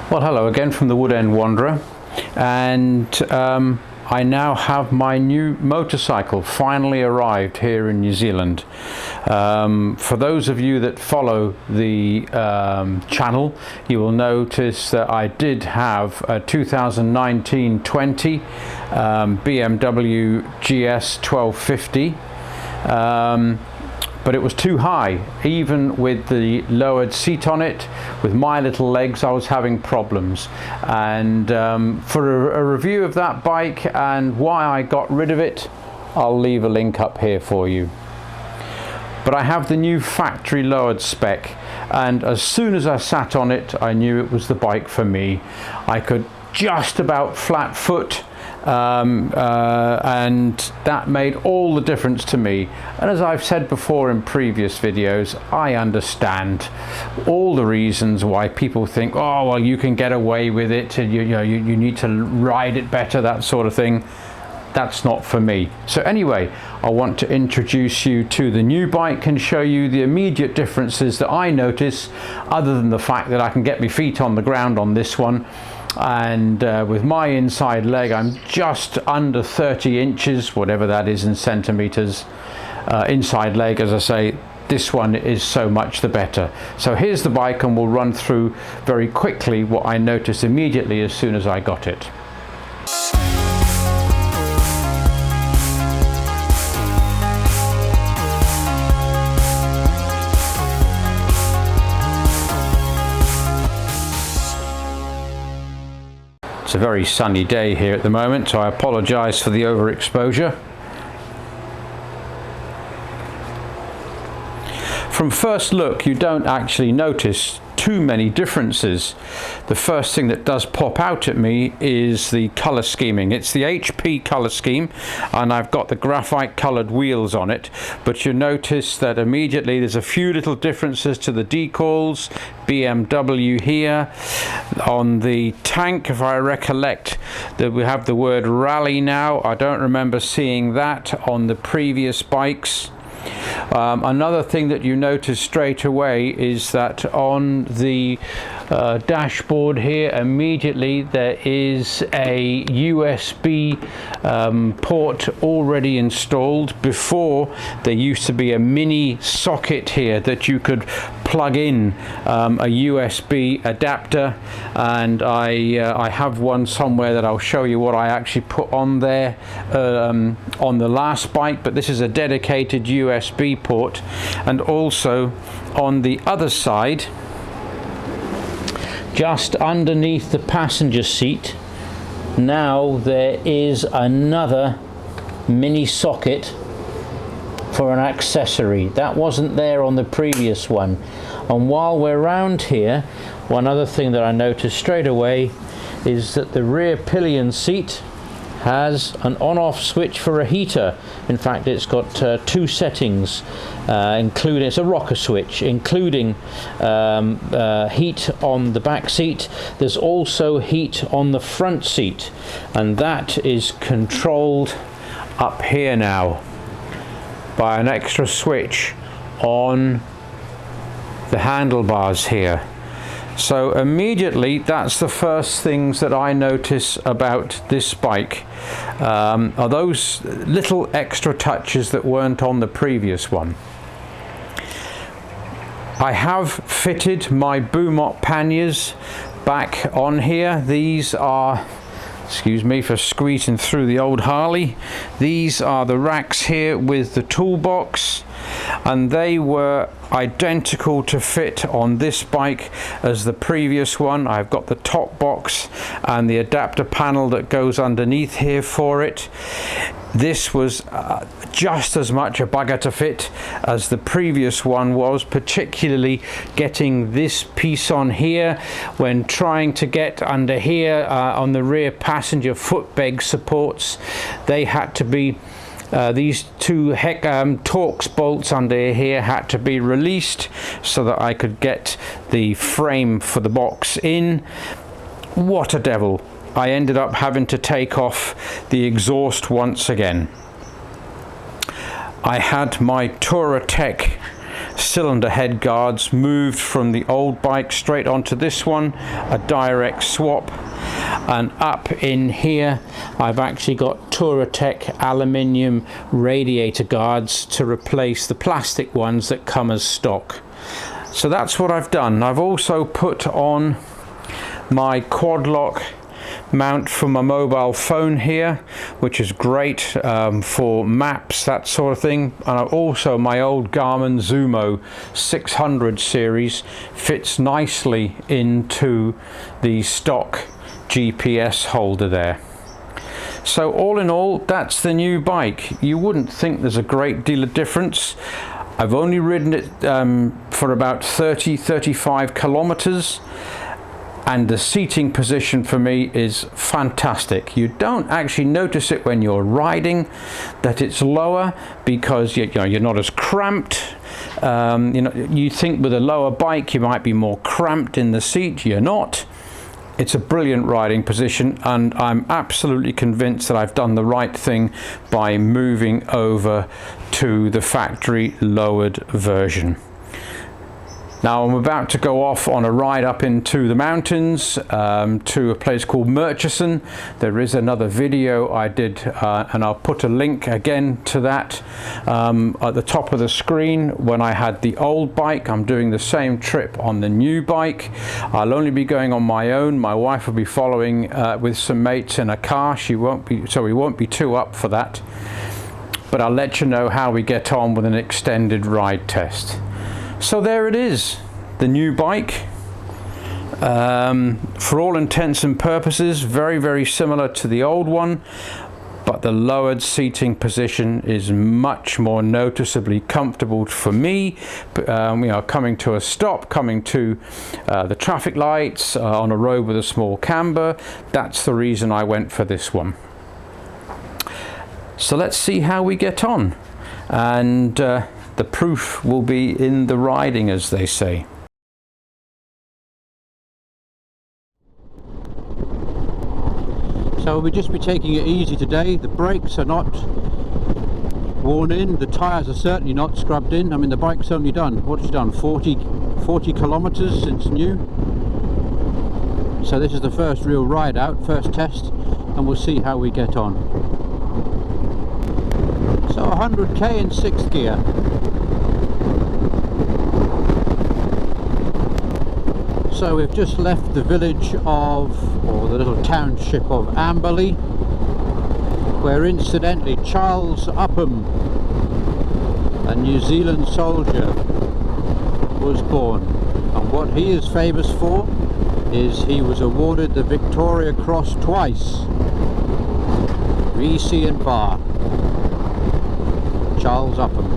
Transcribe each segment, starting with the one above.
Well, hello again from the Wood End Wanderer, and I now have my new motorcycle finally arrived here in New Zealand. For those of you that follow the channel, you will notice that I did have a 2019-20 BMW GS 1250. But it was too high. Even with the lowered seat on it, with my little legs, I was having problems. And for a review of that bike and why I got rid of it, I'll leave a link up here for you. But I have the new factory lowered spec, and as soon as I sat on it, I knew it was the bike for me. I could just about flat foot, and that made all the difference to me. And as I've said before in previous videos, I understand all the reasons why people think, oh well, you can get away with it, and you need to ride it better, that sort of thing. That's not for me. So anyway, I want to introduce you to the new bike and show you the immediate differences that I notice, other than the fact that I can get my feet on the ground on this one. And with my inside leg, I'm just under 30 inches, whatever that is in centimeters, inside leg. As I say, this one is so much the better. So here's the bike, and we'll run through very quickly what I noticed immediately as soon as I got it. It's a very sunny day here at the moment, so I apologise for the overexposure. From first look, you don't actually notice too many differences. The first thing that does pop out at me is the colour scheming. It's the HP colour scheme, and I've got the graphite coloured wheels on it, but you notice that immediately there's a few little differences to the decals. BMW here. On the tank, if I recollect, that we have the word rally now. I don't remember seeing that on the previous bikes. Another thing that you notice straight away is that on the dashboard here, immediately there is a USB port already installed. Before, there used to be a mini socket here that you could plug in a USB adapter, and I have one somewhere that I'll show you what I actually put on there on the last bike. But this is a dedicated USB port. And also on the other side, just underneath the passenger seat, now there is another mini socket for an accessory. That wasn't there on the previous one. And while we're around here, one other thing that I noticed straight away is that the rear pillion seat has an on-off switch for a heater. In fact, it's got two settings, including, it's a rocker switch, including heat on the back seat. There's also heat on the front seat, and that is controlled up here now by an extra switch on the handlebars here. So immediately, that's the first things that I notice about this bike, are those little extra touches that weren't on the previous one. I have fitted my boom-op panniers back on here. These are, excuse me for squeezing through the old Harley, these are the racks here with the toolbox, and they were identical to fit on this bike as the previous one. I've got the top box and the adapter panel that goes underneath here for it. This was just as much a bugger to fit as the previous one was, particularly getting this piece on here when trying to get under here on the rear passenger footbeg supports. They had to be these two Torx bolts under here had to be released so that I could get the frame for the box in. What a devil. I ended up having to take off the exhaust once again. I had my Touratech cylinder head guards moved from the old bike straight onto this one, a direct swap. And up in here I've actually got Touratech aluminium radiator guards to replace the plastic ones that come as stock. So that's what I've done. I've also put on my quad lock mount for my mobile phone here, which is great for maps, that sort of thing. And also my old Garmin Zumo 600 series fits nicely into the stock GPS holder there. So all in all, that's the new bike. You wouldn't think there's a great deal of difference. I've only ridden it for about 35 kilometers, and the seating position for me is fantastic. You don't actually notice it when you're riding that it's lower, because you're not as cramped. You think with a lower bike you might be more cramped in the seat. You're not. It's a brilliant riding position, and I'm absolutely convinced that I've done the right thing by moving over to the factory lowered version. Now I'm about to go off on a ride up into the mountains to a place called Murchison. There is another video I did and I'll put a link again to that at the top of the screen. When I had the old bike, I'm doing the same trip on the new bike. I'll only be going on my own. My wife will be following with some mates in a car. We won't be too up for that. But I'll let you know how we get on with an extended ride test. So there it is, the new bike. For all intents and purposes, very, very similar to the old one, but the lowered seating position is much more noticeably comfortable for me. Coming to a stop, coming to the traffic lights, on a road with a small camber. That's the reason I went for this one. So let's see how we get on. And the proof will be in the riding, as they say. So we'll just be taking it easy today. The brakes are not worn in, the tyres are certainly not scrubbed in. I mean, the bike's only done, what's it done, 40 kilometers since new. So this is the first real ride out, first test, and we'll see how we get on. So 100k in 6th gear. So we've just left the village of, or the little township of Amberley, where incidentally Charles Upham, a New Zealand soldier, was born. And what he is famous for is he was awarded the Victoria Cross twice. VC and Bar. Charles Upham.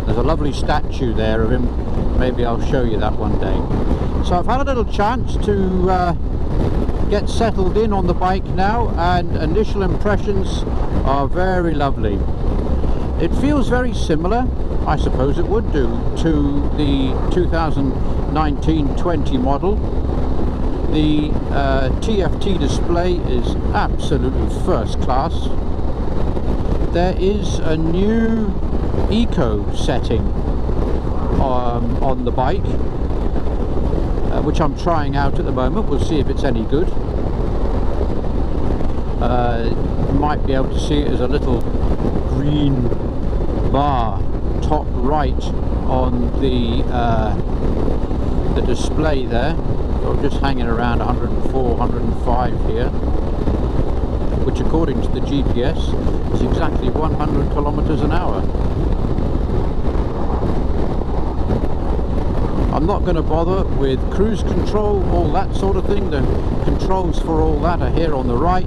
There's a lovely statue there of him. Maybe I'll show you that one day. So I've had a little chance to get settled in on the bike now, and initial impressions are very lovely. It feels very similar, I suppose it would do, to the 2019-20 model. The TFT display is absolutely first class. There is a new eco setting on the bike, which I'm trying out at the moment. We'll see if it's any good. You might be able to see it as a little green bar top right on the display there. So I'm just hanging around 104, 105 here, which according to the GPS is exactly 100 kilometers an hour. I'm not going to bother with cruise control, all that sort of thing. The controls for all that are here on the right.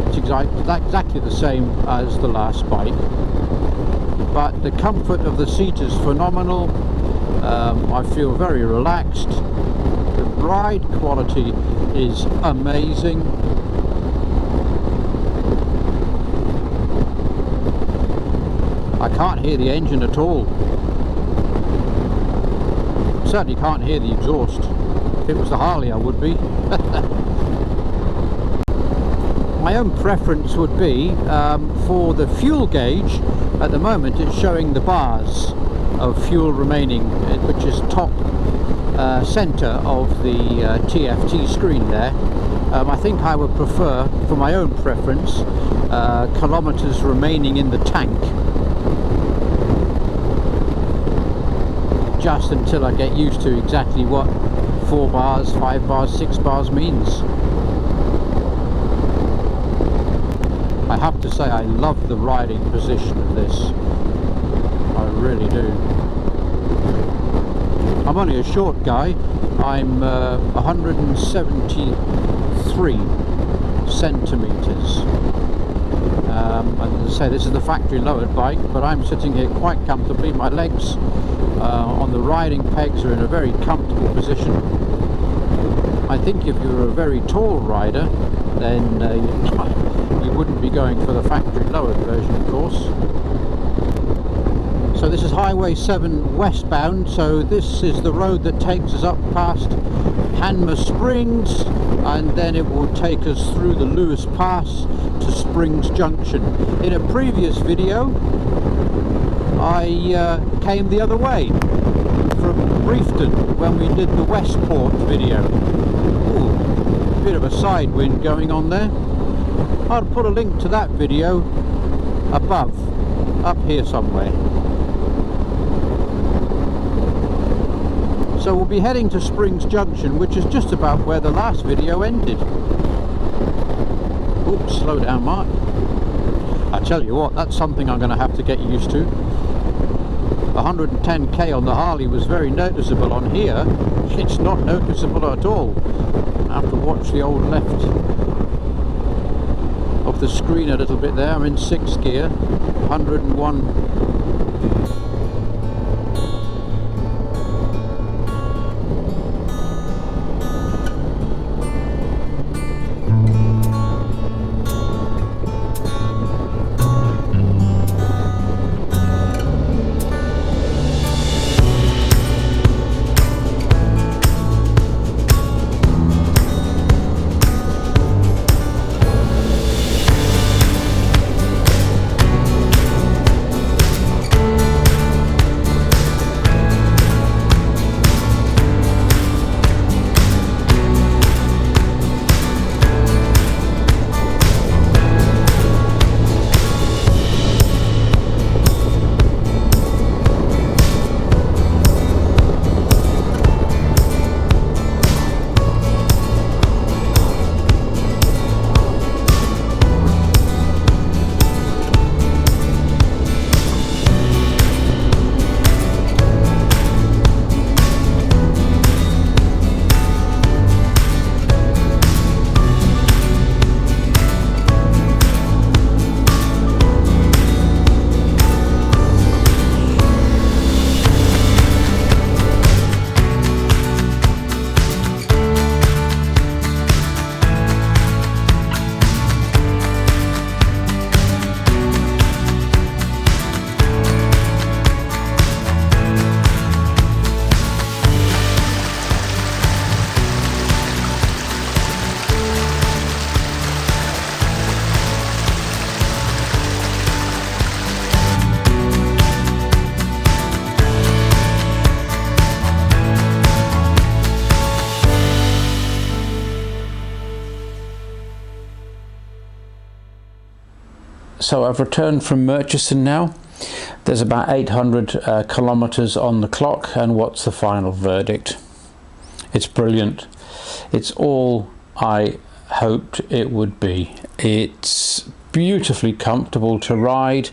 It's exactly the same as the last bike, but the comfort of the seat is phenomenal. I feel very relaxed. The ride quality is amazing. I can't hear the engine at all. Certainly can't hear the exhaust. If it was the Harley, I would be. My own preference would be for the fuel gauge. At the moment it's showing the bars, of fuel remaining, which is top center of the TFT screen there. I think I would prefer, for my own preference, kilometers remaining in the tank, just until I get used to exactly what 4 bars, 5 bars, 6 bars means. I have to say I love the riding position of this. I really do. I'm only a short guy. I'm 173 centimeters. And as I say, this is the factory lowered bike, but I'm sitting here quite comfortably. My legs on the riding pegs are in a very comfortable position. I think if you're a very tall rider, then you wouldn't be going for the factory lowered version, of course. So this is Highway 7 westbound, so this is the road that takes us up past Hanmer Springs, and then it will take us through the Lewis Pass to Springs Junction. In a previous video I came the other way from Briefton when we did the Westport video. Ooh, bit of a side wind going on there. I'll put a link to that video above, up here somewhere. So we'll be heading to Springs Junction, which is just about where the last video ended. Oops, slow down, Mark. I tell you what, that's something I'm going to have to get used to. 110k on the Harley was very noticeable. On here, it's not noticeable at all. I have to watch the old left of the screen a little bit there. I'm in 6th gear, 101. So I've returned from Murchison now. There's about 800 kilometers on the clock, and what's the final verdict? It's brilliant. It's all I hoped it would be. It's beautifully comfortable to ride.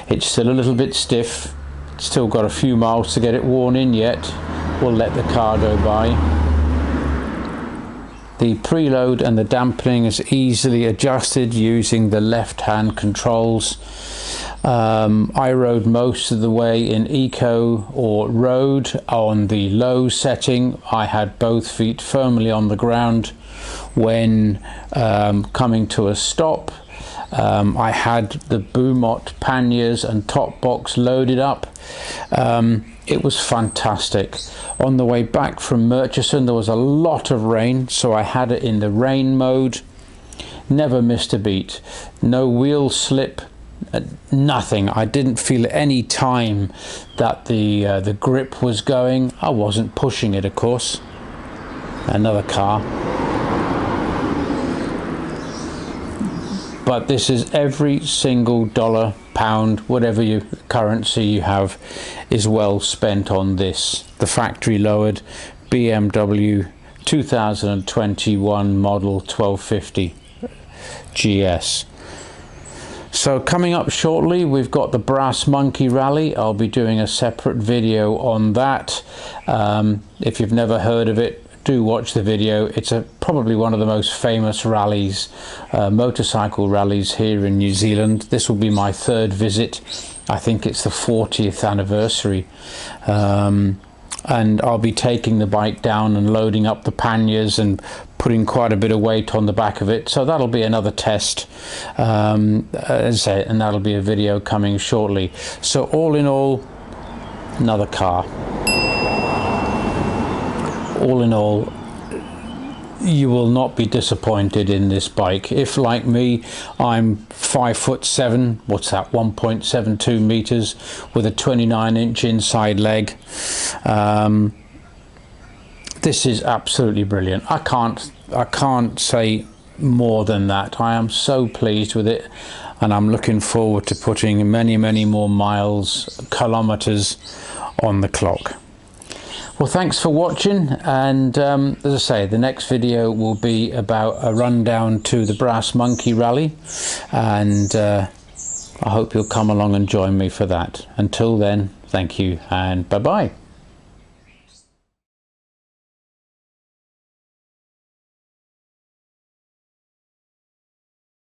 It's still a little bit stiff. It's still got a few miles to get it worn in yet. We'll let the car go by. The preload and the dampening is easily adjusted using the left-hand controls. I rode most of the way in eco or road on the low setting. I had both feet firmly on the ground when coming to a stop. I had the Boomot panniers and top box loaded up. It was fantastic. On the way back from Murchison there was a lot of rain, so I had it in the rain mode. Never missed a beat. No wheel slip, nothing. I didn't feel any time that the grip was going. I wasn't pushing it, of course. Another car. But this is every single dollar, pound, whatever currency you have is well spent on this. The factory lowered BMW 2021 model 1250 GS. So coming up shortly, we've got the Brass Monkey Rally. I'll be doing a separate video on that. If you've never heard of it, do watch the video. It's probably one of the most famous rallies, motorcycle rallies here in New Zealand. This will be my third visit. I think it's the 40th anniversary. And I'll be taking the bike down and loading up the panniers and putting quite a bit of weight on the back of it. So that'll be another test, as I say, and that'll be a video coming shortly. So all in all, another car. All in all, you will not be disappointed in this bike. If, like me, I'm 5'7", what's that, 1.72 meters, with a 29-inch inside leg, this is absolutely brilliant. I can't say more than that. I am so pleased with it, and I'm looking forward to putting many more miles, kilometers on the clock. Well, thanks for watching, and as I say, the next video will be about a rundown to the Brass Monkey Rally, and I hope you'll come along and join me for that. Until then, thank you and bye-bye.